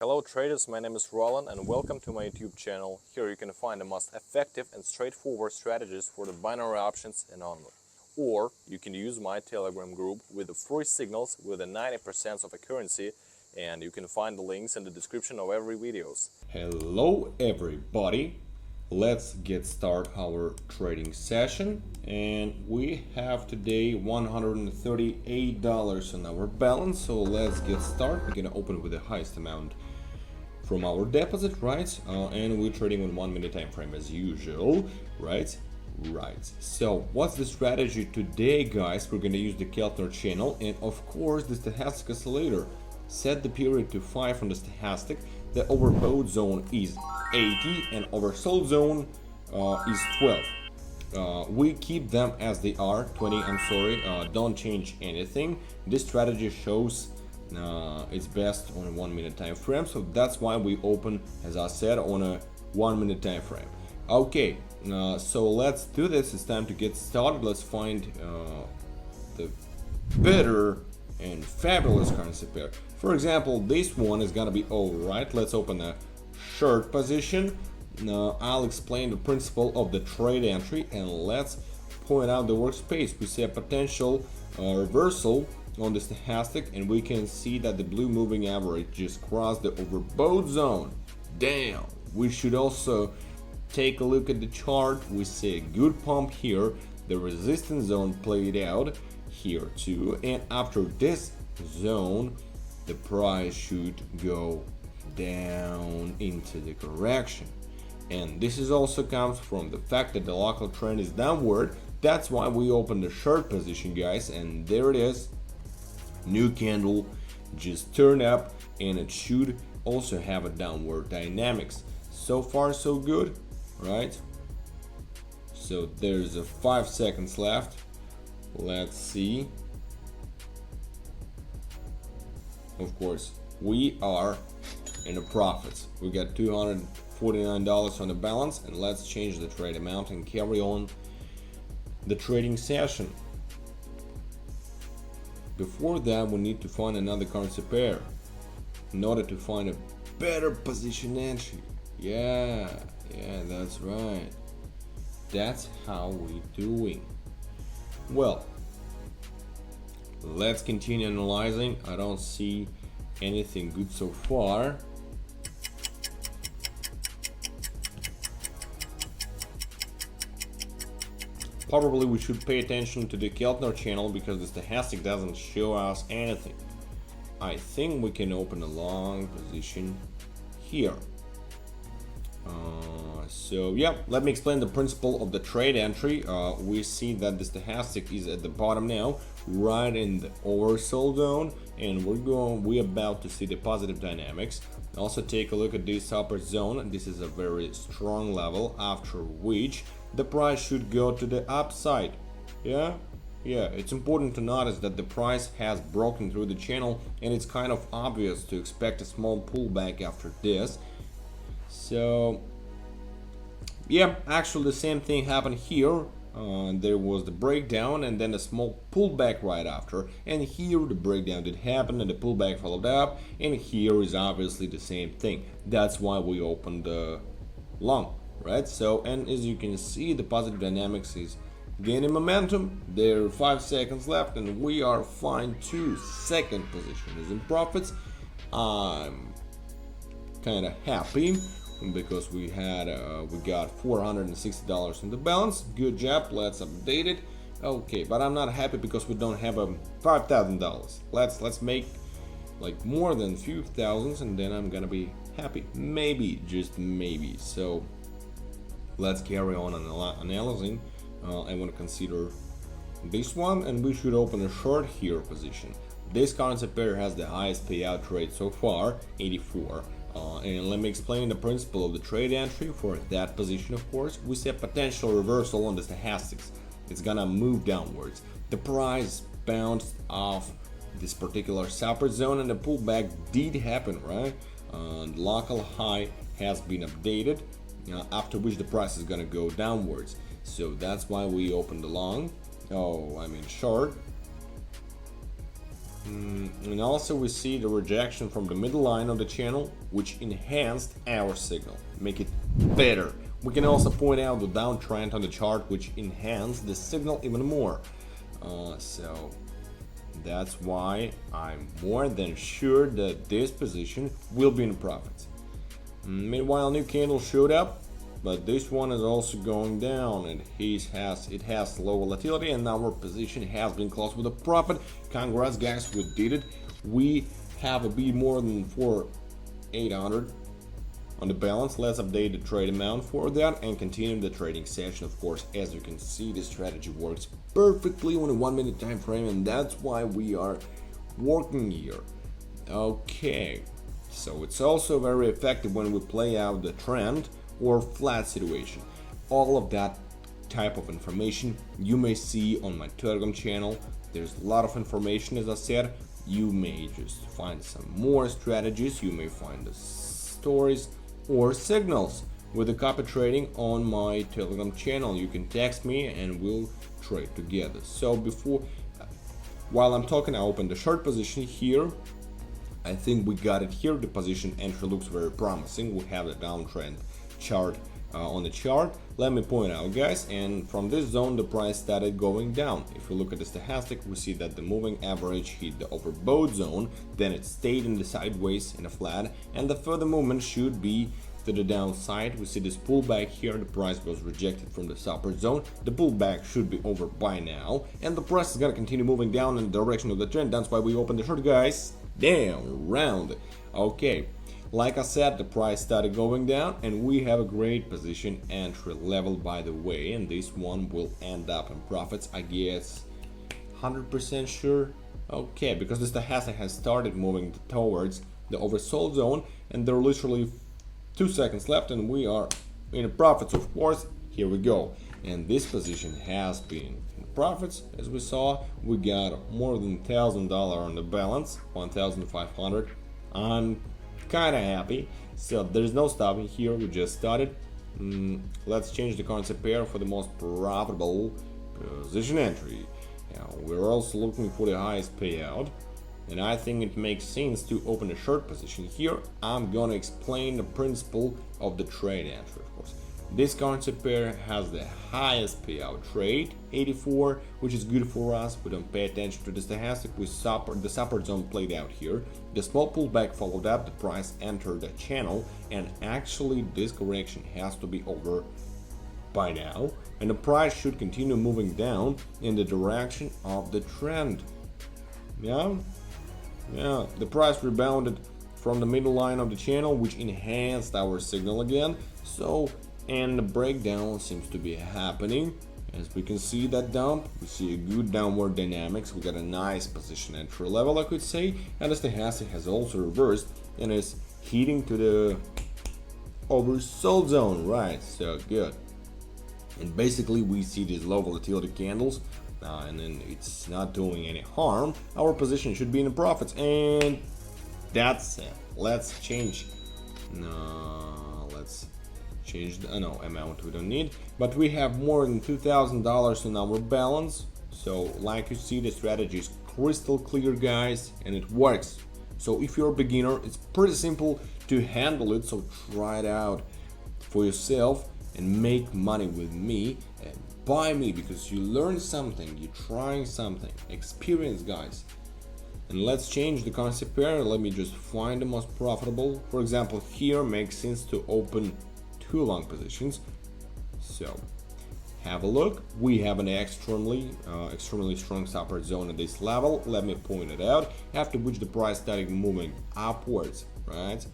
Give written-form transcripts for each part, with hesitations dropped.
Hello traders, my name is Roland and welcome to my YouTube channel. Here you can find the most effective and straightforward strategies for the binary options and onward. Or you can use my Telegram group with the free signals with the 90% of accuracy, and you can find the links in the description of every videos. Hello everybody, let's get started our trading session, and we have today $138 on our balance, so let's get started. We're gonna open with the highest amount from our deposit, right? And we're trading on 1 minute time frame as usual, right? So what's the strategy today, guys? We're gonna use the Keltner channel and of course the stochastic oscillator. Set the period to 5 on the stochastic. The overbought zone is 80 and oversold zone is 12. We keep them as they are, 20, I'm sorry, don't change anything. This strategy shows it's best on a 1 minute time frame, so that's why we open, as I said, on a 1 minute time frame. Okay, so let's do this. It's time to get started. Let's find the better and fabulous currency pair. For example, this one is gonna be all right. Let's open a short position. I'll explain the principle of the trade entry and let's point out the workspace. We see a potential reversal on the stochastic, and we can see that the blue moving average just crossed the overbought zone. Damn, we should also take a look at the chart. We see a good pump here. The resistance zone played out here too, and after this zone the price should go down into the correction, and this is also comes from the fact that the local trend is downward. That's why we opened the short position, guys, and there it is. New candle just turned up, and it should also have a downward dynamics. So far so good, right? So there's a 5 seconds left. Let's see. Of course we are in the profits. We got $249 on the balance, and let's change the trade amount and carry on the trading session. Before that, we need to find another currency pair in order to find a better position entry. Yeah, that's right. That's how we doing. Well, let's continue analyzing. I don't see anything good so far. Probably we should pay attention to the Keltner channel because the stochastic doesn't show us anything. I think we can open a long position here. So yeah, let me explain the principle of the trade entry. We see that the stochastic is at the bottom now, right in the oversold zone, and we're about to see the positive dynamics. Also take a look at this upper zone. This is a very strong level after which the price should go to the upside. Yeah, it's important to notice that the price has broken through the channel, and it's kind of obvious to expect a small pullback after this. So yeah, actually the same thing happened here. There was the breakdown and then a small pullback right after, and here the breakdown did happen and the pullback followed up, and here is obviously the same thing. That's why we opened long, right? So, and as you can see, the positive dynamics is gaining momentum. There are 5 seconds left and we are fine too. Second position is in profits. I'm kind of happy because we got $460 in the balance. Good job. Let's update it. Okay, but I'm not happy because we don't have a $5,000. Let's make like more than a few thousands, and then I'm gonna be happy. Maybe, just maybe. So let's carry on analyzing. I want to consider this one, and we should open a short here position. This currency pair has the highest payout rate so far, 84. And let me explain the principle of the trade entry for that position. Of course, we see a potential reversal on the stochastics. It's gonna move downwards. The price bounced off this particular support zone, and the pullback did happen, right? The local high has been updated, after which the price is gonna go downwards. So that's why we opened the long. Short. And also we see the rejection from the middle line of the channel, which enhanced our signal, make it better. We can also point out the downtrend on the chart, which enhanced the signal even more. So that's why I'm more than sure that this position will be in profits. Meanwhile, new candle showed up, but this one is also going down, and it has low volatility, and our position has been closed with a profit. Congrats, guys, we did it. We have a bit more than 4,800 on the balance. Let's update the trade amount for that and continue the trading session. Of course, as you can see, this strategy works perfectly on a 1 minute time frame, and that's why we are working here. Okay, so it's also very effective when we play out the trend or flat situation. All of that type of information you may see on my Telegram channel. There's a lot of information, as I said. You may just find some more strategies, you may find the stories or signals with the copy trading on my Telegram channel. You can text me and we'll trade together. So while I'm talking, I open the short position here. I think we got it here. The position entry looks very promising. We have the downtrend chart on the chart. Let me point out, guys, and from this zone the price started going down. If you look at the stochastic, we see that the moving average hit the overbought zone, then it stayed in the sideways in a flat, and the further movement should be to the downside. We see this pullback here. The price was rejected from the support zone. The pullback should be over by now, and the price is gonna continue moving down in the direction of the trend. That's why we opened the short, guys. Down, round. Okay, like I said, the price started going down, and we have a great position entry level, by the way, and this one will end up in profits, I guess. 100% sure. Okay, because the stochastic has started moving towards the oversold zone, and there are literally 2 seconds left, and we are in profits, of course. Here we go, and this position has been in profits. As we saw, we got more than $1,000 on the balance, 1,500. I'm kind of happy. So there's no stopping here. We just started. Let's change the concept pair for the most profitable position entry. Now, we're also looking for the highest payout, and I think it makes sense to open a short position here. I'm gonna explain the principle of the trade entry, of course. This concept pair has the highest payout trade, 84, which is good for us. We don't pay attention to the stochastic. The support zone played out here. The small pullback followed up, the price entered the channel, and actually this correction has to be over by now, and the price should continue moving down in the direction of the trend. Yeah, the price rebounded from the middle line of the channel, which enhanced our signal again. And the breakdown seems to be happening. As we can see that dump, we see a good downward dynamics. We got a nice position entry level, I could say, and the stochastic has also reversed and is heading to the oversold zone, right? So good. And basically we see these low volatility candles, and then it's not doing any harm. Our position should be in the profits, and that's it. Let's change. Let's change the amount we don't need, but we have more than $2,000 on our balance. So like you see, the strategy is crystal clear, guys, and it works. So if you're a beginner, it's pretty simple to handle it. So try it out for yourself and make money with me and buy me, because you learn something, you're trying something, experience, guys. And let's change the concept pair. Let me just find the most profitable. For example, here makes sense to open 2 long positions. So have a look. We have an extremely strong support zone at this level. Let me point it out. After which the price started moving upwards, right?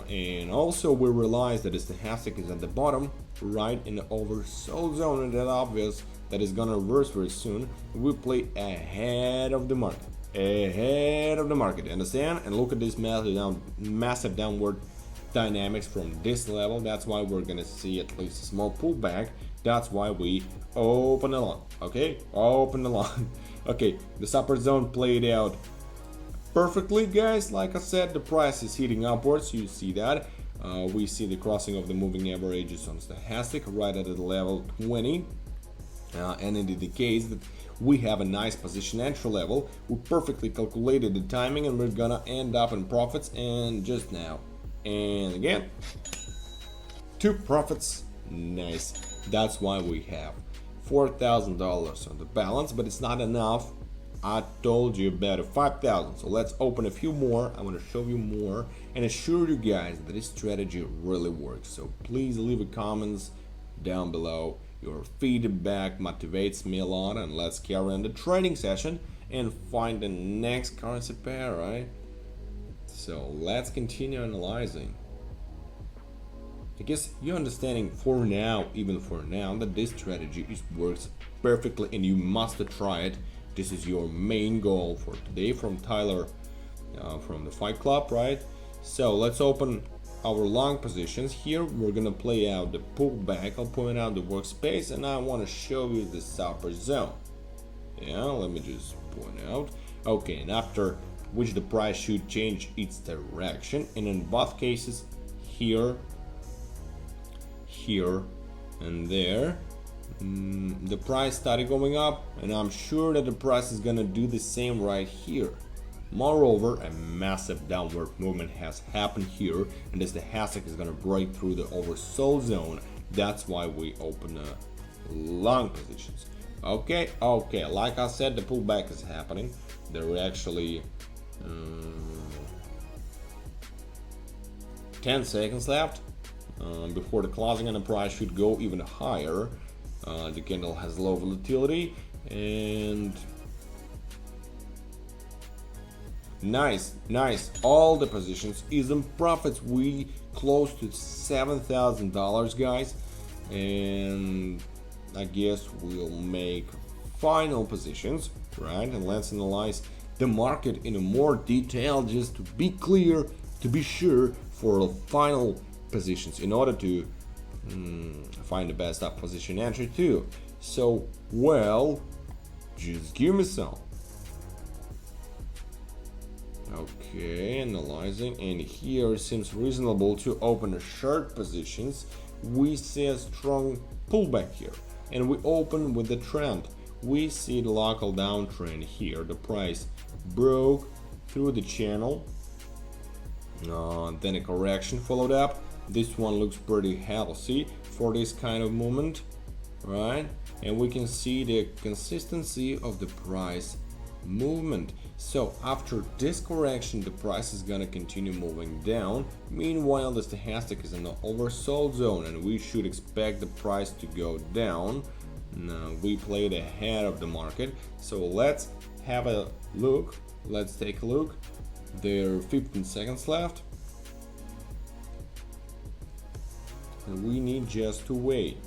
And also we realize that the stochastic is at the bottom, right in the oversold zone, and that obvious that is gonna reverse very soon. We play ahead of the market. Understand? And look at this massive downward dynamics from this level. That's why we're gonna see at least a small pullback. That's why we open the long. Okay, open the long. Okay, the support zone played out perfectly, guys. Like I said, the price is heading upwards. You see that. We see the crossing of the moving averages on stochastic right at the level 20. And in the case that we have a nice position entry level, we perfectly calculated the timing and we're gonna end up in profits. And just now, and again, 2 profits. Nice. That's why we have $4,000 on the balance, but it's not enough. I told you about a 5,000. So let's open a few more. I want to show you more and assure you guys that this strategy really works. So please leave a comments down below. Your feedback motivates me a lot, and let's carry on the trading session and find the next currency pair, right? So let's continue analyzing. I guess you're understanding for now, even for now, that this strategy works perfectly and you must try it. This is your main goal for today from Tyler from the Fight Club, right? So let's open our long positions. Here we're gonna play out the pullback. I'll point out the workspace and I want to show you the upper zone. Yeah, let me just point out. Okay, and after which the price should change its direction, and in both cases, here and there, the price started going up, and I'm sure that the price is gonna do the same right here. Moreover, a massive downward movement has happened here, and as the stochastic is gonna break through the oversold zone, that's why we open long positions. Okay, like I said, the pullback is happening. There are actually 10 seconds left before the closing, and the price should go even higher. The candle has low volatility and nice. All the positions is in profits. We close to $7,000, guys, and I guess we'll make final positions, right? And let's analyze the market in a more detail, just to be clear, to be sure for the final positions in order to find the best up position entry too. So, well, just give me some. Okay, analyzing, and here it seems reasonable to open the short positions. We see a strong pullback here, and we open with the trend. We see the local downtrend here. The price broke through the channel, then a correction followed up. This one looks pretty healthy for this kind of movement, right? And we can see the consistency of the price movement. So after this correction, the price is gonna continue moving down. Meanwhile, the stochastic is in the oversold zone, and we should expect the price to go down. Now, we played ahead of the market, so let's have a look. Let's take a look. There are 15 seconds left, and we need just to wait.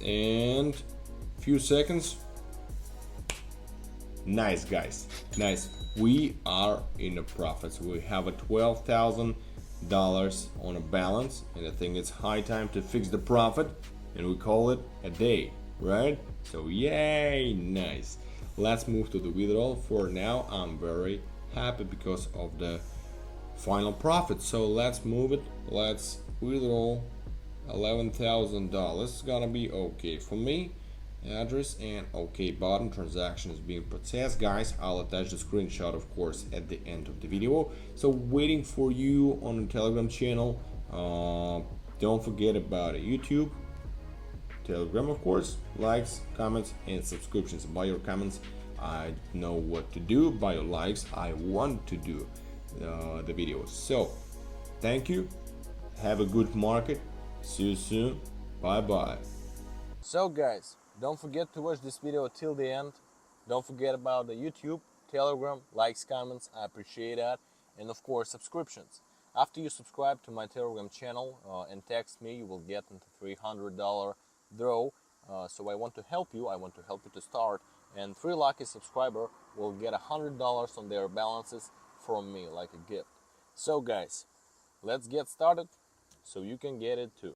And few seconds. Nice, guys, nice. We are in the profits. We have a $12,000 on a balance, and I think it's high time to fix the profit, and we call it a day, right? So yay, nice. Let's move to the withdrawal. For now, I'm very happy because of the final profit. So let's move it. Let's withdraw $11,000. It's gonna be okay for me. Address and okay button. Transaction is being processed, guys. I'll attach the screenshot, of course, at the end of the video. So waiting for you on the Telegram channel. Don't forget about YouTube, Telegram, of course. Likes, comments, and subscriptions. By your comments, I know what to do. By your likes, I want to do the videos. So thank you. Have a good market. See you soon. Bye bye. So guys, don't forget to watch this video till the end. Don't forget about the YouTube, Telegram, likes, comments, I appreciate that, and of course subscriptions. After you subscribe to my Telegram channel and text me, you will get into $300 draw. So I want to help you. I want to help you to start, and 3 lucky subscriber will get $100 on their balances from me, like a gift. So guys, let's get started so you can get it too.